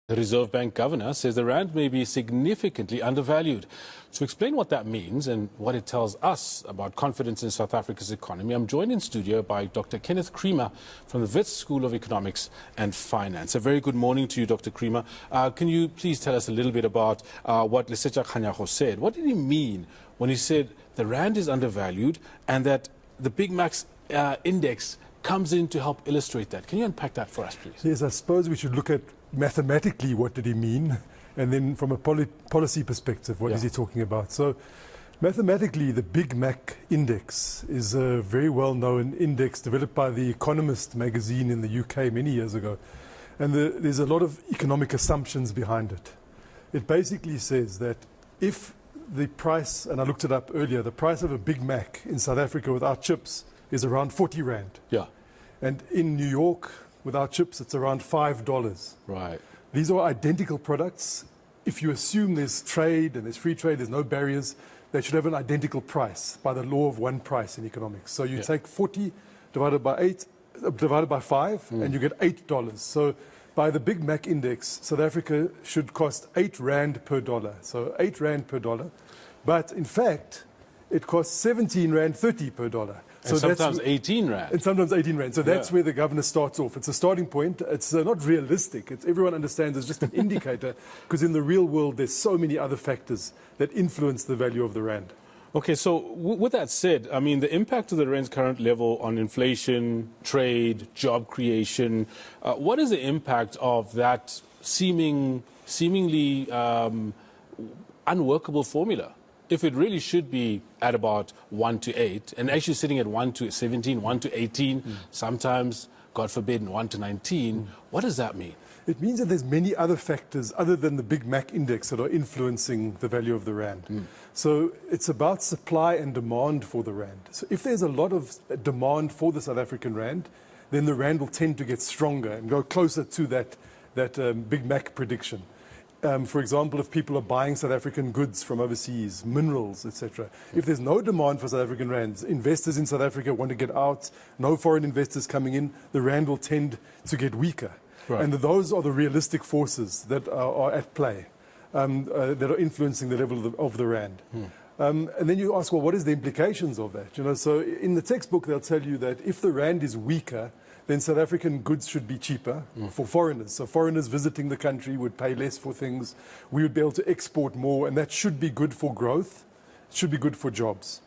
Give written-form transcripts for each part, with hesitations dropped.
The Reserve Bank governor says the rand may be significantly undervalued. To explain what that means and what it tells us about confidence in South Africa's economy, I'm joined in studio by Dr. Kenneth Creamer from the Wits School of Economics and Finance. A very good morning to you, Dr. Creamer. Can you please tell us a little bit about what Lesetja Kganyago said? What did he mean when he said the rand is undervalued and that the Big Mac's index comes in to help illustrate that? Can you unpack that for us, please? Yes, I suppose we should look at mathematically what did he mean, and then from a policy perspective, what is he talking about? So mathematically, the Big Mac index is a very well-known index developed by The Economist magazine in the UK many years ago. And there's a lot of economic assumptions behind it. It basically says that if the price, and I looked it up earlier, the price of a Big Mac in South Africa without chips is around 40 rand. Yeah. And in New York, without chips, it's around $5. Right. These are identical products. If you assume there's trade and there's free trade, there's no barriers, they should have an identical price by the law of one price in economics. So you take 40 divided by 5, and you get $8. So by the Big Mac index, South Africa should cost 8 rand per dollar. So 8 rand per dollar. But in fact, it costs 17 rand 30 per dollar. So sometimes 18 rand. And sometimes 18 rand. So that's where the governor starts off. It's a starting point. It's not realistic. Everyone understands it's just an indicator, because in the real world there's so many other factors that influence the value of the rand. Okay, so with that said, I mean, the impact of the rand's current level on inflation, trade, job creation, what is the impact of that seemingly unworkable formula? If it really should be at about 1 to 8, and actually sitting at 1 to 17, 1 to 18, sometimes, God forbid, 1 to 19, what does that mean? It means that there's many other factors other than the Big Mac index that are influencing the value of the rand. So it's about supply and demand for the rand. So if there's a lot of demand for the South African rand, then the rand will tend to get stronger and go closer to that Big Mac prediction. For example, if people are buying South African goods from overseas, minerals, etc. If there's no demand for South African rands, investors in South Africa want to get out, no foreign investors coming in, the rand will tend to get weaker. Right. And those are the realistic forces that are at play, that are influencing the level of the rand. And then you ask, well, what is the implications of that? You know, so in the textbook, they'll tell you that if the rand is weaker, then South African goods should be cheaper for foreigners. So foreigners visiting the country would pay less for things. We would be able to export more, and that should be good for growth. It should be good for jobs.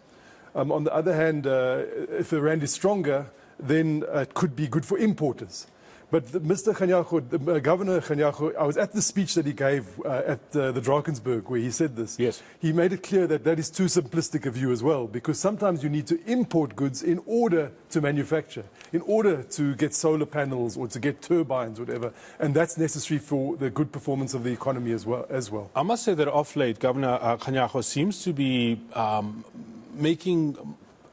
On the other hand, if the rand is stronger, then it could be good for importers. But Mr. Kganyago, Governor Kganyago, I was at the speech that he gave at the Drakensberg where he said this. Yes. He made it clear that that is too simplistic a view as well, because sometimes you need to import goods in order to manufacture, in order to get solar panels or to get turbines, whatever. And that's necessary for the good performance of the economy as well. I must say that off late, Governor Kganyago seems to be making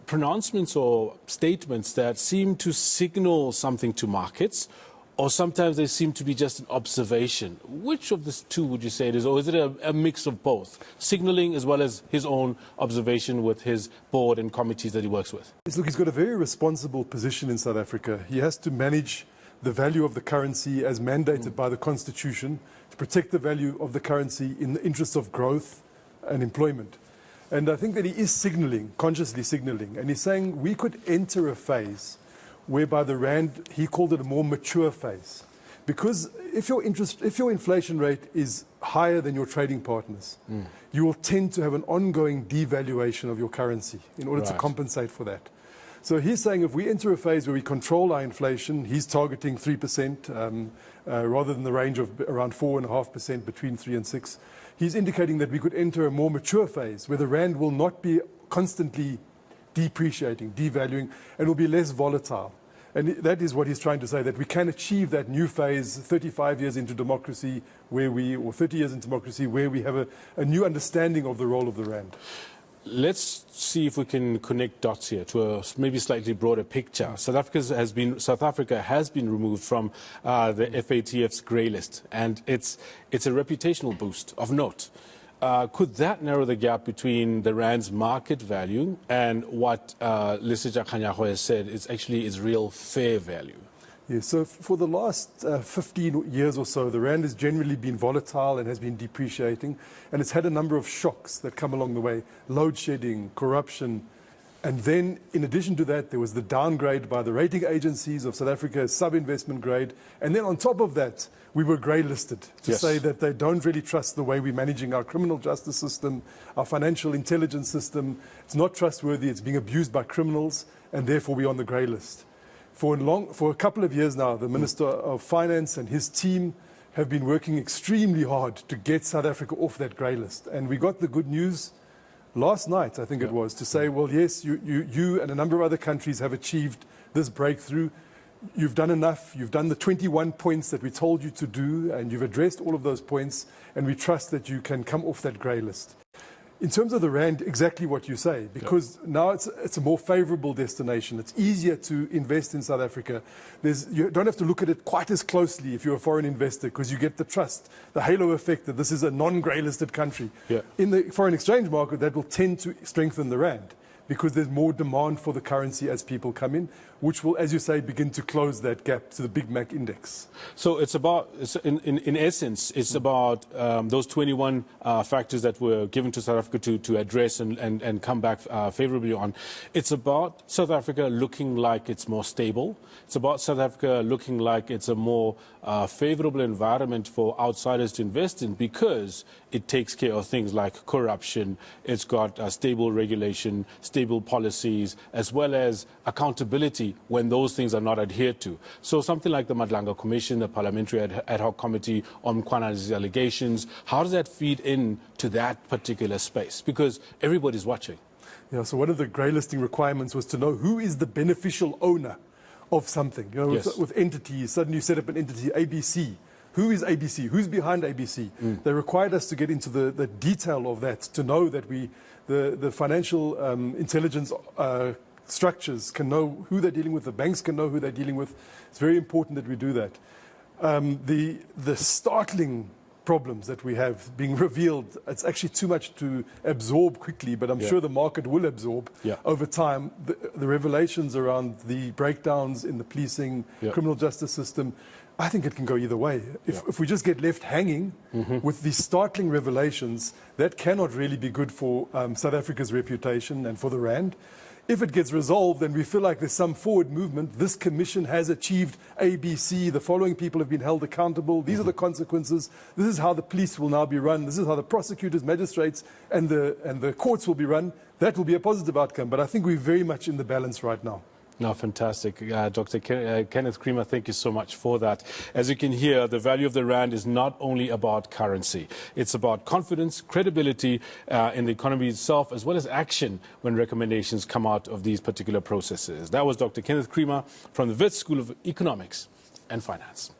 pronouncements or statements that seem to signal something to markets, or sometimes they seem to be just an observation. Which of the two would you say it is, or is it a mix of both, signaling as well as his own observation with his board and committees that he works with? Look, he's got a very responsible position in South Africa. He has to manage the value of the currency as mandated by the Constitution, to protect the value of the currency in the interests of growth and employment. And I think that he is signaling, consciously signaling, and he's saying we could enter a phase whereby the rand, he called it a more mature phase. Because if your inflation rate is higher than your trading partners, you will tend to have an ongoing devaluation of your currency in order to compensate for that. So he's saying if we enter a phase where we control our inflation, he's targeting 3%, rather than the range of around 4.5%, between 3 and 6. He's indicating that we could enter a more mature phase where the rand will not be constantly depreciating, devaluing, and will be less volatile. And that is what he's trying to say, that we can achieve that new phase 35 years into democracy, or 30 years into democracy, where we have a new understanding of the role of the rand. Let's see if we can connect dots here to a maybe slightly broader picture. South Africa has been removed from the FATF's grey list, and it's a reputational boost of note. Could that narrow the gap between the rand's market value and what Lesetja Kganyago has said is actually its real fair value? Yes, so for the last 15 years or so, the rand has generally been volatile and has been depreciating, and it's had a number of shocks that come along the way: load shedding, corruption, and then in addition to that, there was the downgrade by the rating agencies of South Africa as sub-investment grade, and then on top of that, we were grey listed to say that they don't really trust the way we're managing our criminal justice system, our financial intelligence system. It's not trustworthy, it's being abused by criminals, and therefore we're on the grey list. For a couple of years now, the Minister of Finance and his team have been working extremely hard to get South Africa off that grey list. And we got the good news last night, I think it was, to say, well, yes, you and a number of other countries have achieved this breakthrough. You've done enough. You've done the 21 points that we told you to do, and you've addressed all of those points, and we trust that you can come off that grey list. In terms of the rand, exactly what you say, because now it's a more favorable destination. It's easier to invest in South Africa. You don't have to look at it quite as closely if you're a foreign investor, because you get the trust, the halo effect that this is a non-grey listed country. In the foreign exchange market, that will tend to strengthen the rand, because there's more demand for the currency as people come in, which will, as you say, begin to close that gap to the Big Mac index. So it's about, in essence, it's about those 21 factors that were given to South Africa to address and come back favorably on. It's about South Africa looking like it's more stable. It's about South Africa looking like it's a more favorable environment for outsiders to invest in, because it takes care of things like corruption. It's got stable regulation, stable policies, as well as accountability when those things are not adhered to. So something like the Madlanga Commission, the Parliamentary Ad Hoc Committee on Mkwana's allegations, how does that feed into that particular space? Because everybody's watching. Yeah, so one of the grey listing requirements was to know who is the beneficial owner of something. You know, with entities, suddenly you set up an entity, ABC. Who is ABC? Who's behind ABC? They required us to get into the detail of that, to know that the financial intelligence structures can know who they're dealing with, the banks can know who they're dealing with. It's very important that we do that. The startling problems that we have being revealed, it's actually too much to absorb quickly, but I'm sure the market will absorb over time. The revelations around the breakdowns in the policing, criminal justice system, I think it can go either way. If we just get left hanging with these startling revelations, that cannot really be good for South Africa's reputation and for the rand. If it gets resolved and we feel like there's some forward movement, this commission has achieved ABC, the following people have been held accountable, these are the consequences, this is how the police will now be run, this is how the prosecutors, magistrates and the courts will be run, that will be a positive outcome. But I think we're very much in the balance right now. No, fantastic. Dr. Kenneth Creamer, thank you so much for that. As you can hear, the value of the rand is not only about currency. It's about confidence, credibility in the economy itself, as well as action when recommendations come out of these particular processes. That was Dr. Kenneth Creamer from the Wits School of Economics and Finance.